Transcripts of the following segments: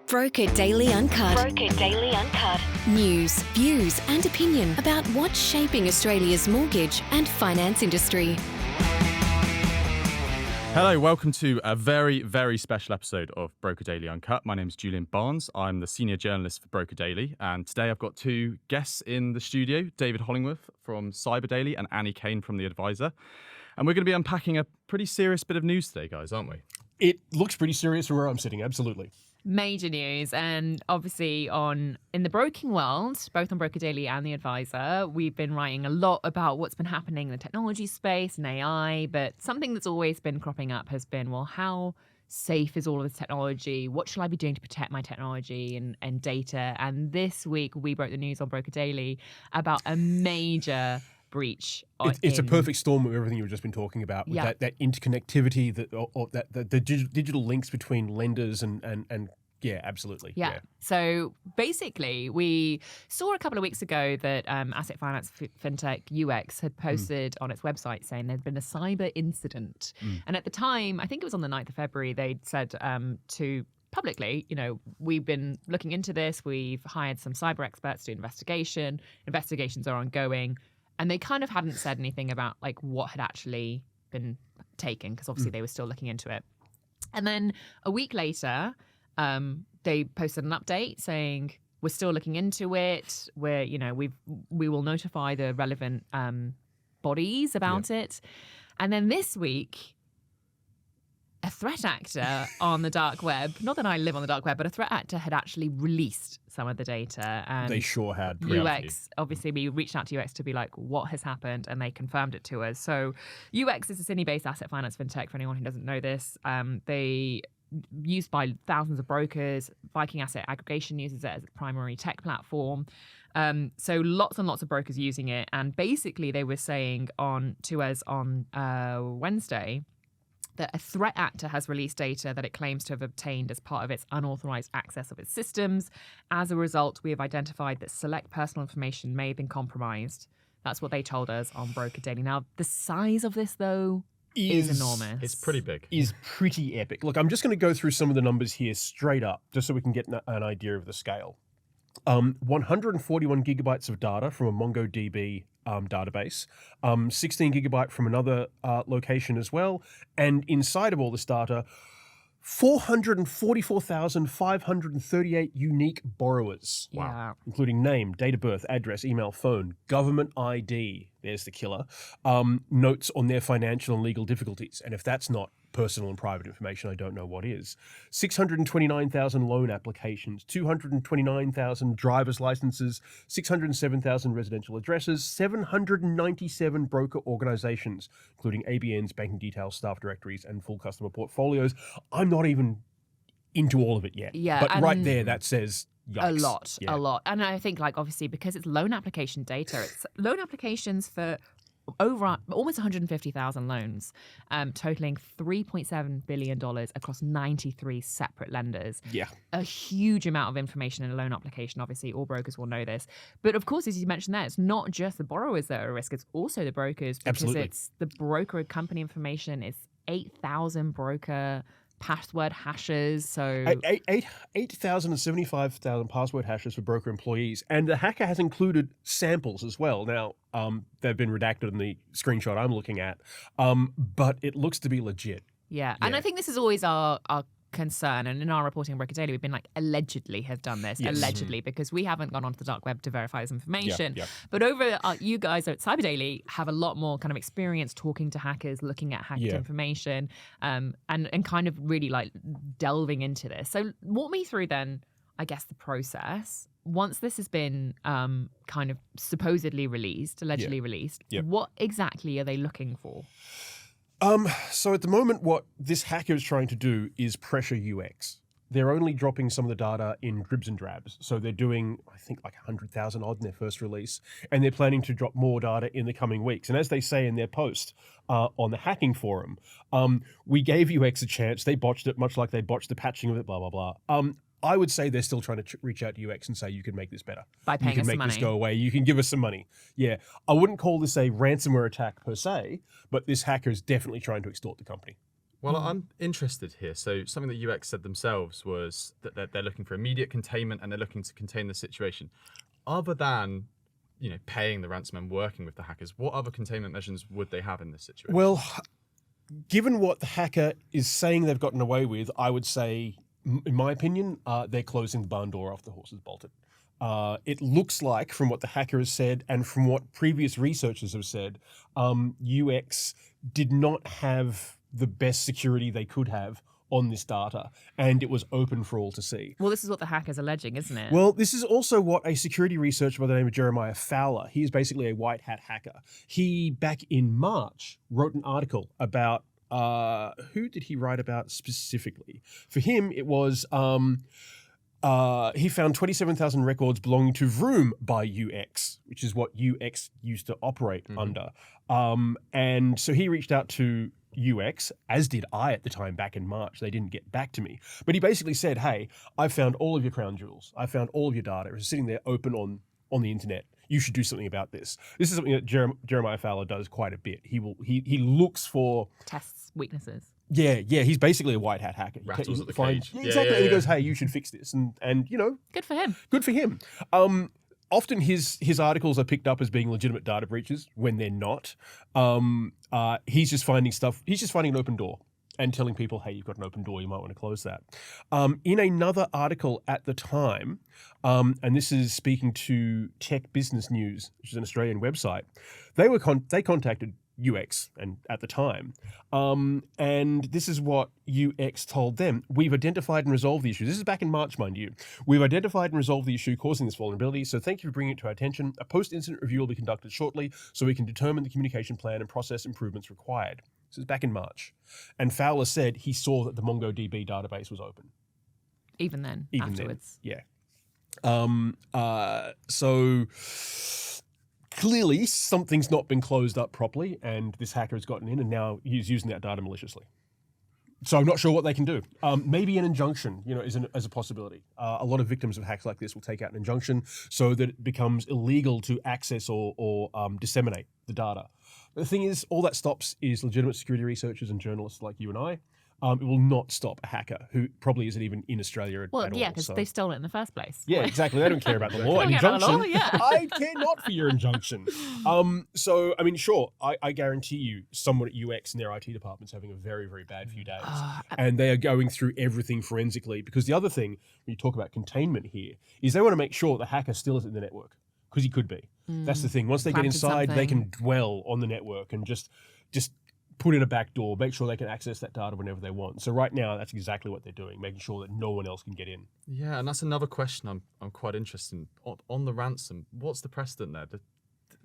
Broker Daily Uncut. Broker Daily Uncut. News, views and opinion about what's shaping Australia's mortgage and finance industry. Hello, welcome to a very, very special episode of Broker Daily Uncut. My name is Julian Barnes. I'm the senior journalist for Broker Daily. And today I've got two guests in the studio, David Hollingworth from Cyber Daily and Annie Kane from The Advisor. And we're going to be unpacking a pretty serious bit of news today, guys, aren't we? It looks pretty serious from where I'm sitting, absolutely. Major news, and obviously in the broking world, both on Broker Daily and The Advisor, we've been writing a lot about what's been happening in the technology space and AI, but something that's always been cropping up has been, well, how safe is all of this technology? What shall I be doing to protect my technology and data? And this week we broke the news on Broker Daily about a major breach. It's a perfect storm of everything you've just been talking about, with that interconnectivity, the digital links between lenders and yeah, absolutely. Yeah. So basically, we saw a couple of weeks ago that asset finance fintech youX had posted on its website saying there'd been a cyber incident. And at the time, I think it was on the 9th of February, they'd said to publicly, we've been looking into this. We've hired some cyber experts to do investigation. Investigations are ongoing. And they kind of hadn't said anything about like what had actually been taken, because obviously they were still looking into it. And then a week later, they posted an update saying we're still looking into it. We will notify the relevant bodies about it. And then this week, a threat actor on the dark web, not that I live on the dark web, but a threat actor had actually released some of the data. And they sure had. youX, obviously we reached out to youX to be like, what has happened? And they confirmed it to us. So youX is a Sydney-based asset finance fintech, for anyone who doesn't know this. They used by thousands of brokers. Viking Asset Aggregation uses it as its primary tech platform. So lots and lots of brokers using it. And basically they were saying to us on Wednesday that a threat actor has released data that it claims to have obtained as part of its unauthorized access of its systems. As a result, we have identified that select personal information may have been compromised. That's what they told us on Broker Daily. Now, the size of this, though, is enormous. It's pretty big. Is pretty epic. Look, I'm just going to go through some of the numbers here straight up, just so we can get an idea of the scale. 141 gigabytes of data from a MongoDB database, 16 gigabyte from another location as well, and inside of all this data, 444,538 unique borrowers. Wow. Including name, date of birth, address, email, phone, government ID, there's the killer, notes on their financial and legal difficulties. And if that's not personal and private information, I don't know what is. 629,000 loan applications, 229,000 driver's licenses, 607,000 residential addresses, 797 broker organizations, including ABNs, banking details, staff directories, and full customer portfolios. I'm not even into all of it yet. Yeah, but right there, that says yikes. A lot. And I think, like, obviously, because it's loan application data, it's loan applications for over almost 150,000 loans, totaling $3.7 billion across 93 separate lenders. Yeah. A huge amount of information in a loan application. Obviously, all brokers will know this. But of course, as you mentioned there, it's not just the borrowers that are at risk, it's also the brokers. Because Absolutely. It's the broker company information. It's 8,000 broker password hashes. So 8,000 and 75,000 password hashes for broker employees, and the hacker has included samples as well. Now they've been redacted in the screenshot I'm looking at, but it looks to be legit. Yeah, and I think this is always our concern, and in our reporting on Broker Daily, we've been like, allegedly have done this, allegedly, because we haven't gone onto the dark web to verify this information. But over you guys at Cyber Daily have a lot more kind of experience talking to hackers, looking at hacked information, and kind of really like delving into this. So walk me through then, I guess, the process. Once this has been kind of supposedly released, allegedly released, what exactly are they looking for? So at the moment, what this hacker is trying to do is pressure youX. They're only dropping some of the data in dribs and drabs. So they're doing, I think, like 100,000 odd in their first release, and they're planning to drop more data in the coming weeks. And as they say in their post on the hacking forum, we gave youX a chance. They botched it, much like they botched the patching of it, blah, blah, blah. I would say they're still trying to reach out to UX and say, you can make this better. By paying us some money. You can make this go away. You can give us some money. Yeah. I wouldn't call this a ransomware attack per se, but this hacker is definitely trying to extort the company. Well, I'm interested here. So something that youX said themselves was that they're looking for immediate containment and they're looking to contain the situation. Other than, paying the ransom and working with the hackers, what other containment measures would they have in this situation? Well, given what the hacker is saying they've gotten away with, I would say, in my opinion, they're closing the barn door after the horse is bolted. It looks like, from what the hacker has said and from what previous researchers have said, youX did not have the best security they could have on this data, and it was open for all to see. Well, this is what the hacker's alleging, isn't it? Well, this is also what a security researcher by the name of Jeremiah Fowler, he is basically a white hat hacker. He, back in March, wrote an article about, who did he write about specifically? For him, it was, he found 27,000 records belonging to Vroom by youX, which is what youX used to operate under. And so he reached out to youX, as did I at the time back in March. They didn't get back to me. But he basically said, hey, I found all of your crown jewels. I found all of your data. It's sitting there open on the internet. You should do something about this. This is something that Jeremiah Fowler does quite a bit. He looks for... tests weaknesses. Yeah, he's basically a white hat hacker. Rattles at the cage. Exactly. And he goes, hey, you should fix this. And Good for him. good for him. Often his articles are picked up as being legitimate data breaches when they're not. He's just finding stuff. He's just finding an open door and telling people, hey, you've got an open door, you might want to close that. In another article at the time, and this is speaking to Tech Business News, which is an Australian website, they contacted youX and at the time, and this is what youX told them. We've identified and resolved the issue. This is back in March, mind you. We've identified and resolved the issue causing this vulnerability, so thank you for bringing it to our attention. A post-incident review will be conducted shortly so we can determine the communication plan and process improvements required. This is back in March. And Fowler said he saw that the MongoDB database was open. Even then, afterwards. Yeah. So clearly something's not been closed up properly, and this hacker has gotten in and now he's using that data maliciously. So I'm not sure what they can do. Maybe an injunction, is a possibility. A lot of victims of hacks like this will take out an injunction so that it becomes illegal to access or disseminate the data. But the thing is, all that stops is legitimate security researchers and journalists like you and I. It will not stop a hacker who probably isn't even in Australia at all. Well, yeah, because they stole it in the first place. Yeah, exactly. They don't care about the law. An They don't care about injunction. the law, yeah. I care not for your injunction. So, I mean, sure, I guarantee you someone at youX and their IT department's having a very, very bad few days. And they are going through everything forensically. Because the other thing, when you talk about containment here, is they want to make sure the hacker still is in the network. Because he could be. That's the thing. Once they get inside, they can dwell on the network and just put in a back door, make sure they can access that data whenever they want. So right now, that's exactly what they're doing, making sure that no one else can get in. Yeah, and that's another question I'm quite interested in. On the ransom, what's the precedent there?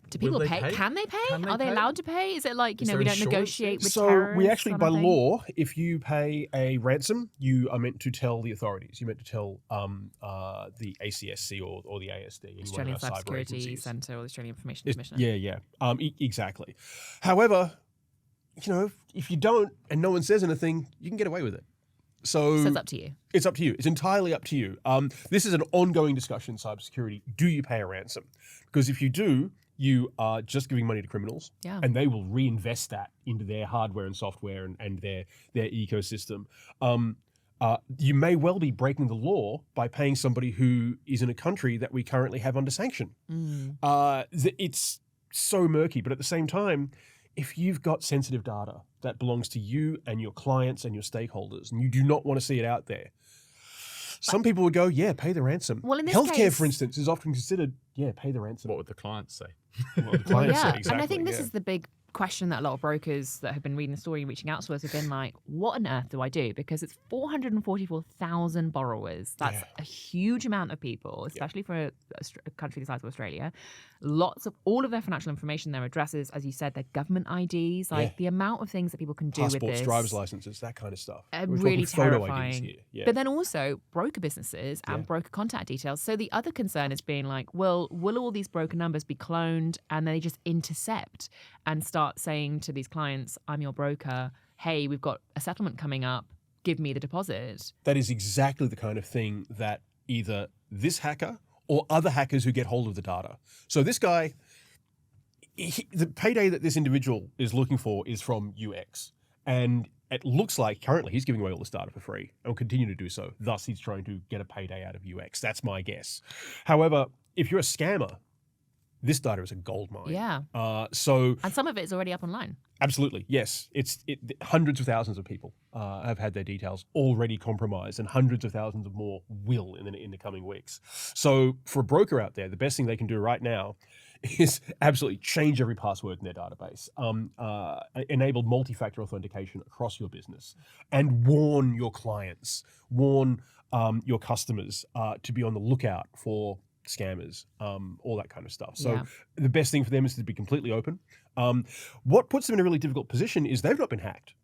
Do people pay? Can they pay? Are they allowed to pay? Is it like, we don't negotiate with terrorists? So we actually, by law, if you pay a ransom, you are meant to tell the authorities. You're meant to tell the ACSC or the ASD. Australian Cybersecurity Centre or the Australian Information Commissioner. Yeah. Exactly. However, if you don't and no one says anything, you can get away with it. So it's up to you. It's up to you. It's entirely up to you. This is an ongoing discussion in cybersecurity. Do you pay a ransom? Because if you do, you are just giving money to criminals, and they will reinvest that into their hardware and software and their ecosystem. You may well be breaking the law by paying somebody who is in a country that we currently have under sanction. It's so murky, but at the same time, if you've got sensitive data that belongs to you and your clients and your stakeholders, and you do not want to see it out there, some people would go, pay the ransom. Well, in this Healthcare, case, for instance, is often considered, pay the ransom. What would the clients say? What would the clients say, exactly. And I think this is the big question that a lot of brokers that have been reading the story, reaching out to us, have been like, what on earth do I do? Because it's 444,000 borrowers. That's a huge amount of people, especially for a country the size of Australia. Lots of all of their financial information, their addresses, as you said, their government IDs, the amount of things that people can do with this. Passports, driver's licenses, that kind of stuff. Really terrifying. Here. But then also broker businesses and broker contact details. So the other concern is being like, well, will all these broker numbers be cloned and they just intercept and start saying to these clients, I'm your broker, hey, we've got a settlement coming up, give me the deposit. That is exactly the kind of thing that either this hacker or other hackers who get hold of the data. So this guy, the payday that this individual is looking for is from youX. And it looks like currently he's giving away all this data for free and will continue to do so. Thus, he's trying to get a payday out of UX. That's my guess. However, if you're a scammer, this data is a gold mine. Yeah. And some of it is already up online. Absolutely, yes. Hundreds of thousands of people have had their details already compromised, and hundreds of thousands of more will in the coming weeks. So for a broker out there, the best thing they can do right now is absolutely change every password in their database, enable multi-factor authentication across your business, and warn your clients, warn your customers to be on the lookout for scammers, all that kind of stuff. So the best thing for them is to be completely open. What puts them in a really difficult position is they've not been hacked.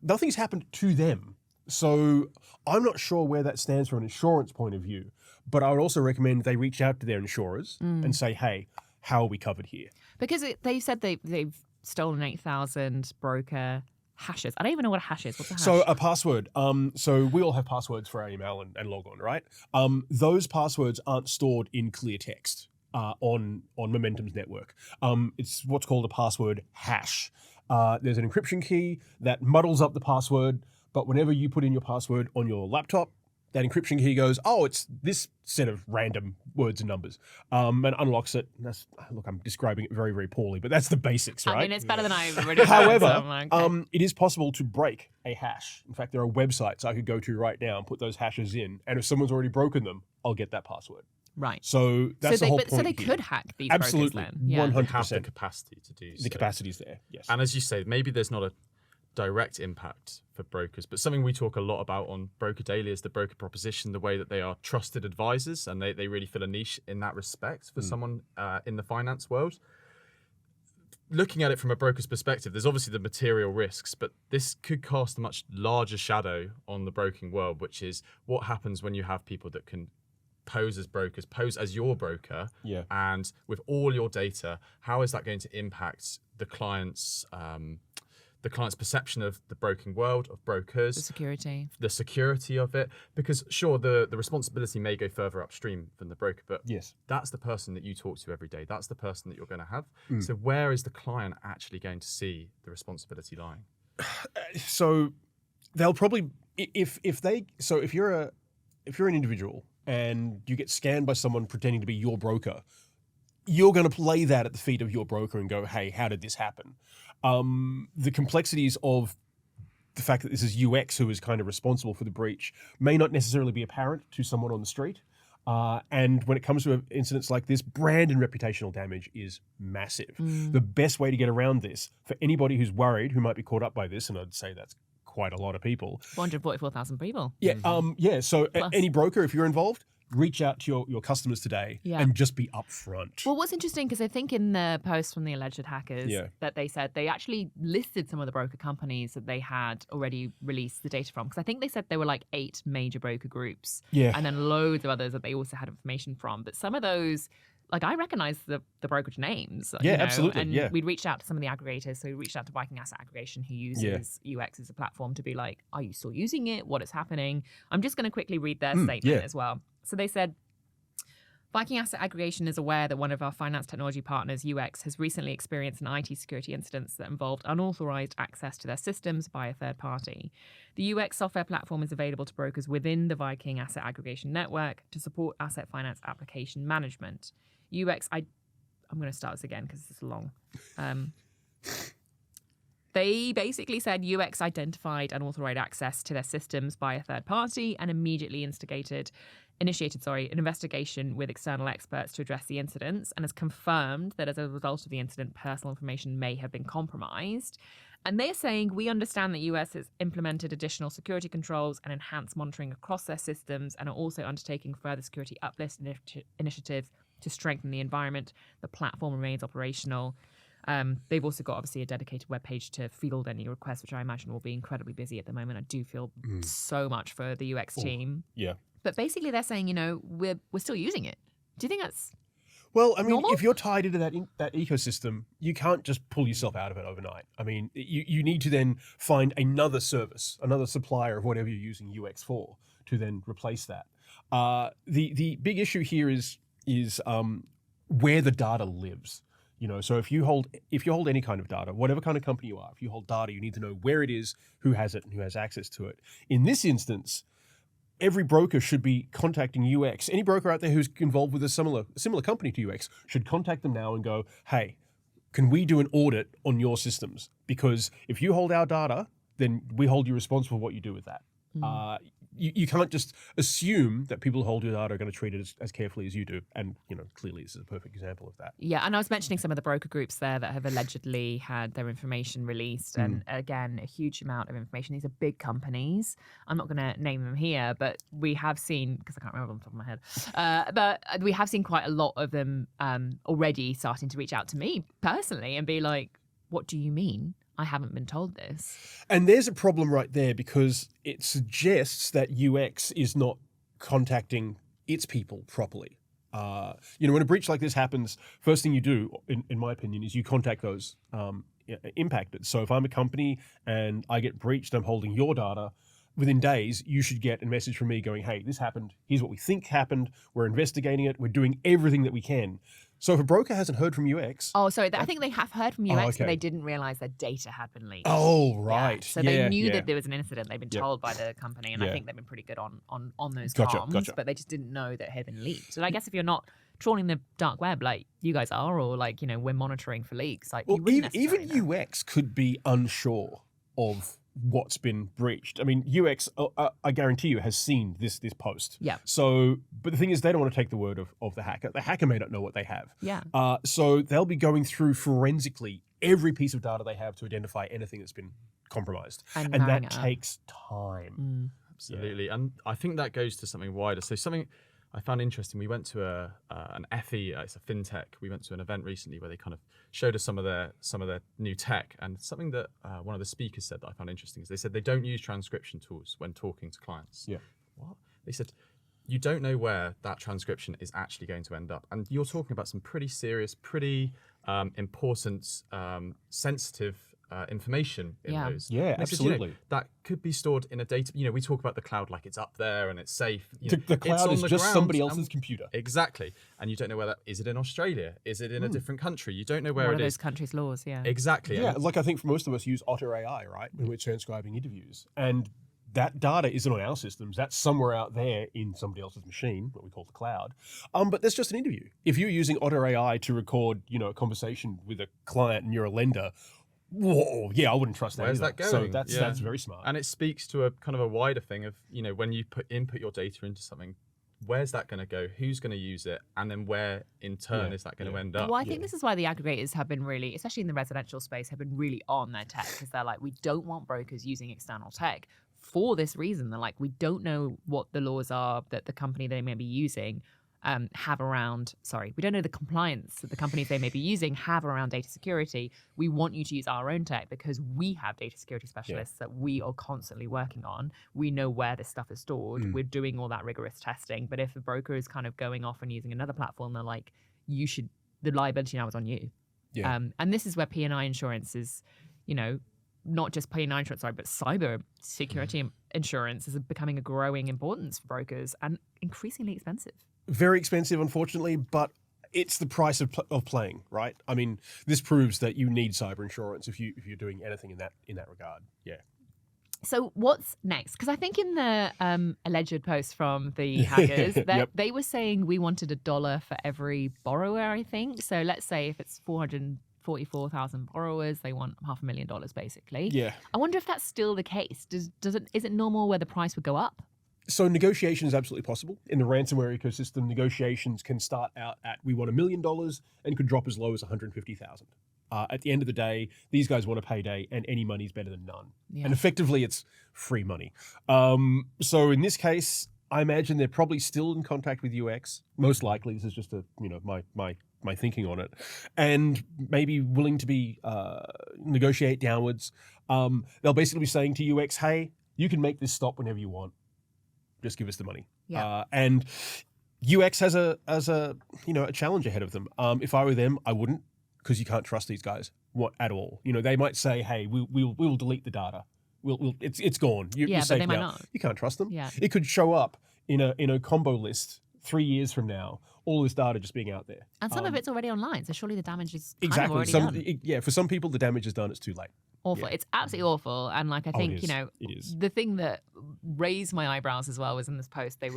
Nothing's happened to them. So I'm not sure where that stands from an insurance point of view, but I would also recommend they reach out to their insurers and say, hey, how are we covered here? Because they said they've stolen 8,000 broker hashes. I don't even know what a hash is. What's a hash? So a password. So we all have passwords for our email and log on, right? Those passwords aren't stored in clear text on Momentum's network. It's what's called a password hash. There's an encryption key that muddles up the password, but whenever you put in your password on your laptop, that encryption key goes, oh, it's this set of random words and numbers, and unlocks it. Look, I'm describing it very, very poorly, but that's the basics, right? I mean, it's better than I've already heard. However, it is possible to break a hash. In fact, there are websites I could go to right now and put those hashes in, and if someone's already broken them, I'll get that password. Right. So that's the whole point. So they here. Could hack these Absolutely, brokers then. 100%. Have the capacity to do so. The capacity's there, yes. And as you say, maybe there's not a direct impact for brokers, but something we talk a lot about on Broker Daily is the broker proposition, the way that they are trusted advisors, and they really fill a niche in that respect for someone in the finance world. Looking at it from a broker's perspective, there's obviously the material risks, but this could cast a much larger shadow on the broking world, which is what happens when you have people that can pose as brokers, pose as your broker, and with all your data, how is that going to impact the client's perception of the broking world, of brokers, the security of it? Because sure, the responsibility may go further upstream than the broker, but that's the person that you talk to every day. That's the person that you're going to have. So where is the client actually going to see the responsibility lying? So they'll probably, if you're an individual and you get scanned by someone pretending to be your broker, you're going to lay that at the feet of your broker and go, hey, how did this happen? The complexities of the fact that this is UX who is kind of responsible for the breach may not necessarily be apparent to someone on the street. And when it comes to incidents like this, brand and reputational damage is massive. The best way to get around this, for anybody who's worried, who might be caught up by this, and I'd say that's quite a lot of people. 444,000 people. Yeah. So any broker, if you're involved, reach out to your customers today and just be upfront. Well, what's interesting, because I think in the post from the alleged hackers that they said they actually listed some of the broker companies that they had already released the data from. Because I think they said there were like 8 major broker groups and then loads of others that they also had information from. But some of those, like, I recognize the brokerage names. Absolutely. And we'd reached out to some of the aggregators. So we reached out to Viking Asset Aggregation, who uses UX as a platform, to be like, are you still using it? What is happening? I'm just going to quickly read their statement as well. So they said, Viking Asset Aggregation is aware that one of our finance technology partners, UX, has recently experienced an IT security incident that involved unauthorized access to their systems by a third party. The UX software platform is available to brokers within the Viking Asset Aggregation network to support asset finance application management. UX, I'm going to start this again because this is long. They basically said UX identified unauthorized access to their systems by a third party and immediately initiated an investigation with external experts to address the incidents, and has confirmed that as a result of the incident, personal information may have been compromised. And they're saying, we understand that US has implemented additional security controls and enhanced monitoring across their systems, and are also undertaking further security uplift initiatives to strengthen the environment. The platform remains operational. They've also got, obviously, a dedicated webpage to field any requests, which I imagine will be incredibly busy at the moment. I do feel so much for the UX team. Yeah. But basically, they're saying, we're still using it. Do you think that's Well, I mean, normal? if you're tied into that ecosystem, you can't just pull yourself out of it overnight. I mean, you need to then find another service, another supplier of whatever you're using UX for, to then replace that. The big issue here is where the data lives. So if you hold any kind of data, whatever kind of company you are, if you hold data, you need to know where it is, who has it, and who has access to it. In this instance, every broker should be contacting youX. Any broker out there who's involved with a similar company to youX should contact them now and go, hey, can we do an audit on your systems? Because if you hold our data, then we hold you responsible for what you do with that. You can't just assume that people who hold your data are going to treat it as carefully as you do. And, clearly this is a perfect example of that. Yeah, and I was mentioning some of the broker groups there that have allegedly had their information released. And again, a huge amount of information. These are big companies. I'm not going to name them here, but we have seen, because I can't remember on the top of my head, but we have seen quite a lot of them already starting to reach out to me personally and be like, what do you mean? I haven't been told this. And there's a problem right there because it suggests that youX is not contacting its people properly. When a breach like this happens, first thing you do, in my opinion, is you contact those impacted. So if I'm a company and I get breached, I'm holding your data, within days, you should get a message from me going, hey, this happened. Here's what we think happened. We're investigating it. We're doing everything that we can. So if a broker hasn't heard from youX... Oh, sorry. I think they have heard from youX, but they didn't realize their data had been leaked. Oh, right. Yeah. So they knew that there was an incident. They've been told by the company, and I think they've been pretty good on those comms, but they just didn't know that it had been leaked. So I guess if you're not trawling the dark web like you guys are, or like, we're monitoring for leaks, like even UX could be unsure of what's been breached. I mean, UX, I guarantee you, has seen this post. Yeah. So, but the thing is, they don't want to take the word of the hacker. The hacker may not know what they have. Yeah. So they'll be going through forensically every piece of data they have to identify anything that's been compromised. And that takes time. Absolutely. And I think that goes to something wider. So something I found interesting, we went to an FE, it's a fintech. We went to an event recently where they kind of showed us some of their new tech, and something that one of the speakers said that I found interesting is they said they don't use transcription tools when talking to clients. Yeah. What? They said you don't know where that transcription is actually going to end up, and you're talking about some pretty serious, pretty important, sensitive information in those. Yeah, absolutely. That could be stored in a data. We talk about the cloud like it's up there and it's safe. The cloud is just somebody else's computer. Exactly. And you don't know where that is. It in Australia? Is it in a different country? You don't know where it is. One of those countries' laws, yeah. Exactly. Yeah, like I think for most of us use Otter AI, right, when we're transcribing interviews. And that data isn't on our systems. That's somewhere out there in somebody else's machine, what we call the cloud. But that's just an interview. If you're using Otter AI to record, a conversation with a client and you're a lender, whoa, yeah, I wouldn't trust that. Where's either. that going? So that's very smart. And it speaks to a kind of a wider thing of, when you input your data into something, where's that going to go? Who's going to use it? And then where in turn is that going to end up? Well, I think this is why the aggregators have been really, especially in the residential space, have been really on their tech, because they're like, we don't want brokers using external tech for this reason. They're like, we don't know what the laws are that the company they may be using have around, we don't know the compliance that the companies they may be using have around data security. We want you to use our own tech because we have data security specialists that we are constantly working on. We know where this stuff is stored. We're doing all that rigorous testing. But if a broker is kind of going off and using another platform, they're like, the liability now is on you. Yeah. And this is where P&I insurance is, not just P&I insurance, but cyber security insurance is becoming a growing importance for brokers and increasingly expensive. Very expensive, unfortunately, but it's the price of playing, right? I mean, this proves that you need cyber insurance if you're doing anything in that regard. Yeah. So what's next? Because I think in the alleged post from the hackers, that they were saying we wanted $1 for every borrower, I think. So let's say if it's 444,000 borrowers, they want $500,000 basically. Yeah. I wonder if that's still the case. Is it normal where the price would go up? So negotiation is absolutely possible. In the ransomware ecosystem, negotiations can start out at, we want $1 million and could drop as low as 150,000. At the end of the day, these guys want a payday and any money is better than none. Yeah. And effectively, it's free money. So in this case, I imagine they're probably still in contact with UX. Most likely, this is just my thinking on it. And maybe willing to be negotiate downwards. They'll basically be saying to UX, hey, you can make this stop whenever you want. Just give us the money. Yeah. And UX has a challenge ahead of them. If I were them, I wouldn't, because you can't trust these guys at all. They might say, hey, we'll delete the data. It's gone. You're but safe they might now. not. You can't trust them. Yeah. It could show up in a combo list 3 years from now, all this data just being out there. And some of it's already online, so surely the damage is kind Exactly. of already done. Yeah, for some people, the damage is done. It's too late. Awful. Yeah. It's absolutely awful. And like, I think, it is. the thing that raised my eyebrows as well was in this post, they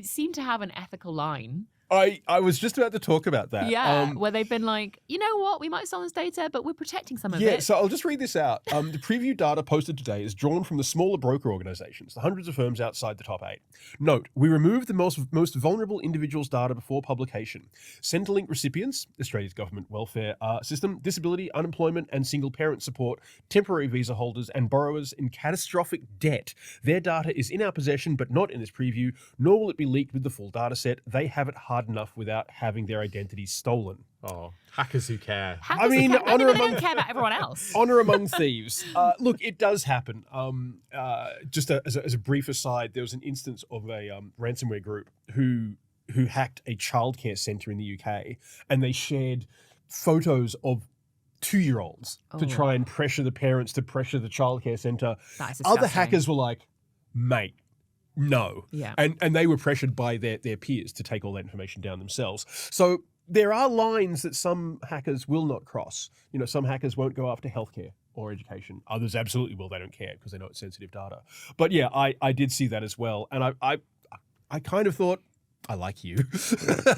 seem to have an ethical line. I was just about to talk about that. Yeah, where they've been like, you know what, we might have stolen data, but we're protecting some of it. Yeah, so I'll just read this out. The preview data posted today is drawn from the smaller broker organizations, the hundreds of firms outside the top 8. Note, we removed the most vulnerable individuals' data before publication. Centrelink recipients, Australia's government welfare system, disability, unemployment and single parent support, temporary visa holders and borrowers in catastrophic debt. Their data is in our possession, but not in this preview, nor will it be leaked with the full data set. They have it hard enough without having their identities stolen. Oh, hackers who care. Hackers who care. Maybe they don't care about everyone else. Honor among thieves. Look, it does happen. Just as a brief aside, there was an instance of a ransomware group who hacked a childcare centre in the UK, and they shared photos of 2-year-olds to try and pressure the parents to pressure the childcare centre. Other hackers were like, mate, no. Yeah. And they were pressured by their peers to take all that information down themselves. So there are lines that some hackers will not cross. You know, some hackers won't go after healthcare or education. Others absolutely will. They don't care because they know it's sensitive data. But yeah, I did see that as well. And I kind of thought, I like you.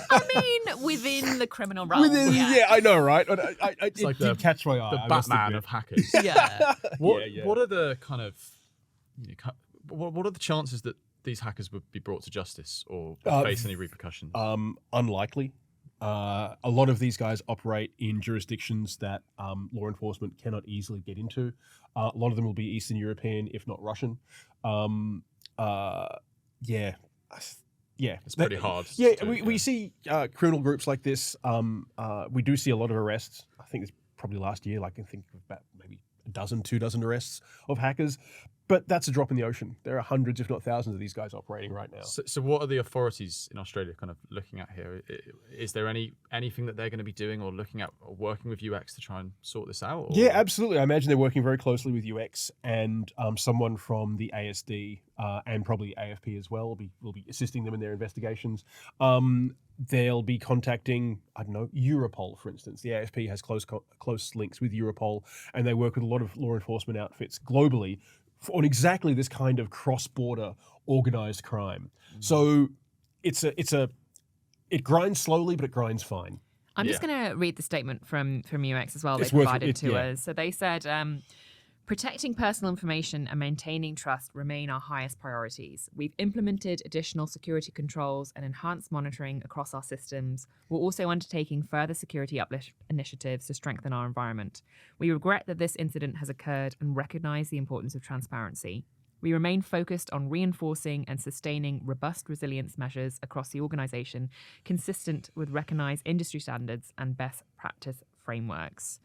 I mean, within the criminal realm. Yeah, I know, right? It's like it did catch my eye. The Batman of hackers. Yeah. What are the kind of... What are the chances that these hackers would be brought to justice or face any repercussions? Unlikely. A lot of these guys operate in jurisdictions that law enforcement cannot easily get into. A lot of them will be Eastern European, if not Russian. It's pretty hard. Yeah, we see criminal groups like this. We do see a lot of arrests. I think it's probably last year, I can think of about maybe 2 dozen arrests of hackers. But that's a drop in the ocean. There are hundreds, if not thousands, of these guys operating right now. So what are the authorities in Australia kind of looking at here? Is there anything that they're going to be doing or looking at or working with youX to try and sort this out? Or? Yeah, absolutely. I imagine they're working very closely with youX and someone from the ASD and probably AFP as well will be assisting them in their investigations. They'll be contacting, I don't know, Europol, for instance. The AFP has close links with Europol, and they work with a lot of law enforcement outfits globally on exactly this kind of cross-border organized crime. So it grinds slowly, but it grinds fine. I'm just going to read the statement from youX as well. They provided to us. So they said, protecting personal information and maintaining trust remain our highest priorities. We've implemented additional security controls and enhanced monitoring across our systems. We're also undertaking further security uplift initiatives to strengthen our environment. We regret that this incident has occurred and recognize the importance of transparency. We remain focused on reinforcing and sustaining robust resilience measures across the organisation, consistent with recognised industry standards and best practice frameworks.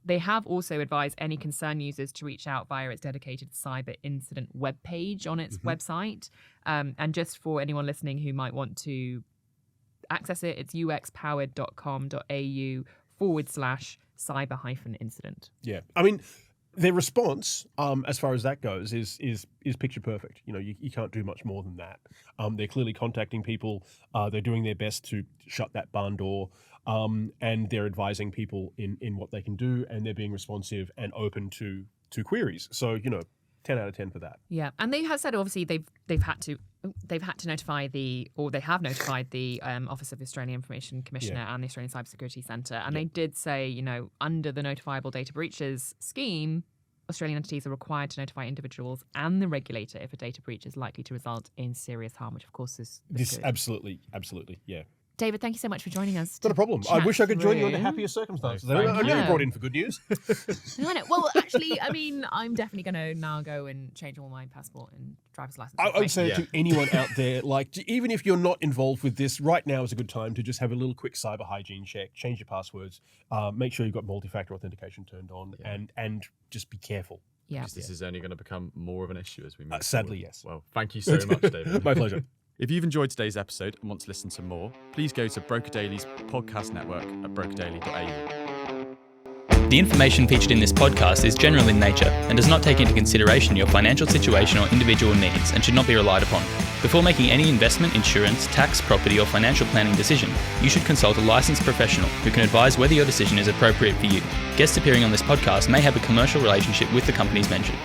They have also advised any concerned users to reach out via its dedicated cyber incident webpage on its website. And just for anyone listening who might want to access it, it's uxpowered.com.au/cyber-incident. Yeah. I mean, their response, as far as that goes, is picture perfect. You know, you can't do much more than that. They're clearly contacting people. They're doing their best to shut that barn door. And they're advising people in what they can do, and they're being responsive and open to queries. So, 10 out of 10 for that. Yeah, and they have said obviously they've had to notify they have notified the Office of the Australian Information Commissioner and the Australian Cybersecurity Centre, and they did say, under the notifiable data breaches scheme, Australian entities are required to notify individuals and the regulator if a data breach is likely to result in serious harm, which of course is this good. Absolutely, yeah. David, thank you so much for joining us. Not a problem. I wish I could join you under happier circumstances. I knew you brought in for good news. I know. Well, actually, I mean, I'm definitely going to now go and change all my passport and driver's license. I would say to anyone out there, even if you're not involved with this, right now is a good time to just have a little quick cyber hygiene check, change your passwords, make sure you've got multi-factor authentication turned on, and just be careful. Yeah. Because this is only going to become more of an issue as we move sadly, forward. yes. Well, thank you so much, David. My pleasure. If you've enjoyed today's episode and want to listen to more, please go to Broker Daily's podcast network at brokerdaily.au. The information featured in this podcast is general in nature and does not take into consideration your financial situation or individual needs and should not be relied upon. Before making any investment, insurance, tax, property or financial planning decision, you should consult a licensed professional who can advise whether your decision is appropriate for you. Guests appearing on this podcast may have a commercial relationship with the companies mentioned.